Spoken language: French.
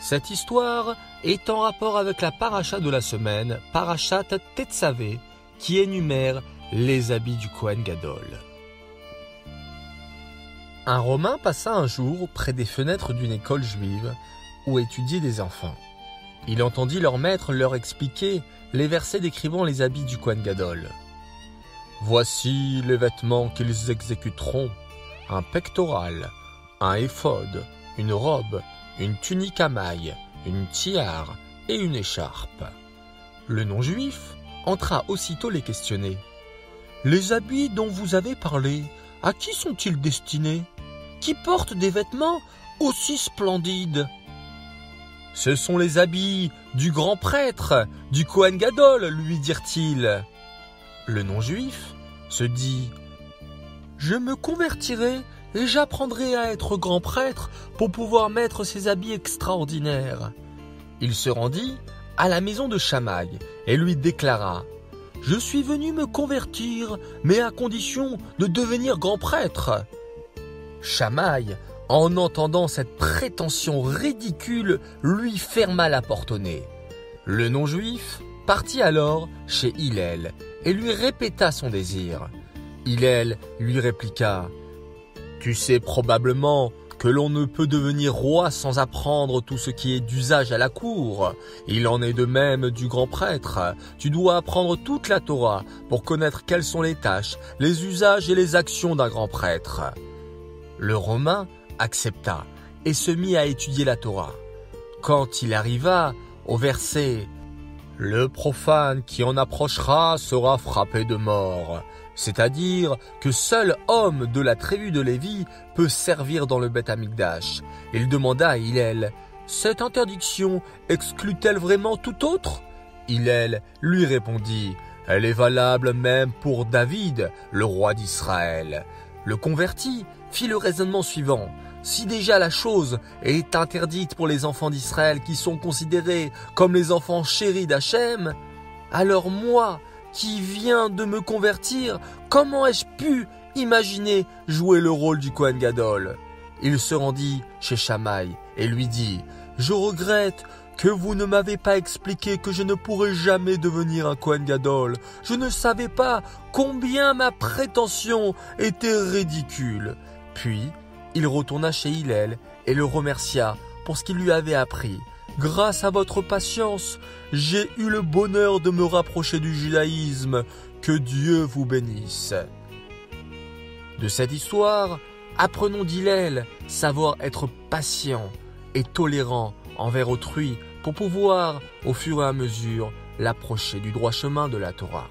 Cette histoire est en rapport avec la paracha de la semaine, Parashat Tetzavé, qui énumère les habits du Kohen Gadol. Un Romain passa un jour près des fenêtres d'une école juive où étudiaient des enfants. Il entendit leur maître leur expliquer les versets décrivant les habits du Kohen Gadol. Voici les vêtements qu'ils exécuteront: un pectoral, un éphod, une robe, une tunique à mailles, une tiare et une écharpe. Le non-juif entra aussitôt les questionner. Les habits dont vous avez parlé, à qui sont-ils destinés? Qui porte des vêtements aussi splendides? Ce sont les habits du grand prêtre, du Kohen Gadol, lui dirent-ils. Le non-juif se dit: je me convertirai et j'apprendrai à être grand prêtre pour pouvoir mettre ces habits extraordinaires. Il se rendit à la maison de Shamaï et lui déclara: je suis venu me convertir, mais à condition de devenir grand prêtre. Shamaï, en entendant cette prétention ridicule, lui ferma la porte au nez. Le non-juif partit alors chez Hillel et lui répéta son désir. Hillel lui répliqua: tu sais probablement que l'on ne peut devenir roi sans apprendre tout ce qui est d'usage à la cour. Il en est de même du grand prêtre. Tu dois apprendre toute la Torah pour connaître quelles sont les tâches, les usages et les actions d'un grand prêtre. Le Romain accepta et se mit à étudier la Torah. Quand il arriva au verset « Le profane qui en approchera sera frappé de mort », c'est-à-dire que seul homme de la tribu de Lévi peut servir dans le Beth Amikdash, il demanda à Hillel: cette interdiction exclut-elle vraiment tout autre? Hillel lui répondit: elle est valable même pour David, le roi d'Israël. Le converti fit le raisonnement suivant: si déjà la chose est interdite pour les enfants d'Israël qui sont considérés comme les enfants chéris d'Hachem, alors moi, qui viens de me convertir, comment ai-je pu imaginer jouer le rôle du Kohen Gadol? Il se rendit chez Shamaï et lui dit: je regrette que vous ne m'avez pas expliqué que je ne pourrais jamais devenir un Kohen Gadol. Je ne savais pas combien ma prétention était ridicule. Puis, il retourna chez Hillel et le remercia pour ce qu'il lui avait appris. Grâce à votre patience, j'ai eu le bonheur de me rapprocher du judaïsme. Que Dieu vous bénisse. De cette histoire, apprenons d'Hillel savoir être patient et tolérant envers autrui pour pouvoir, au fur et à mesure, l'approcher du droit chemin de la Torah.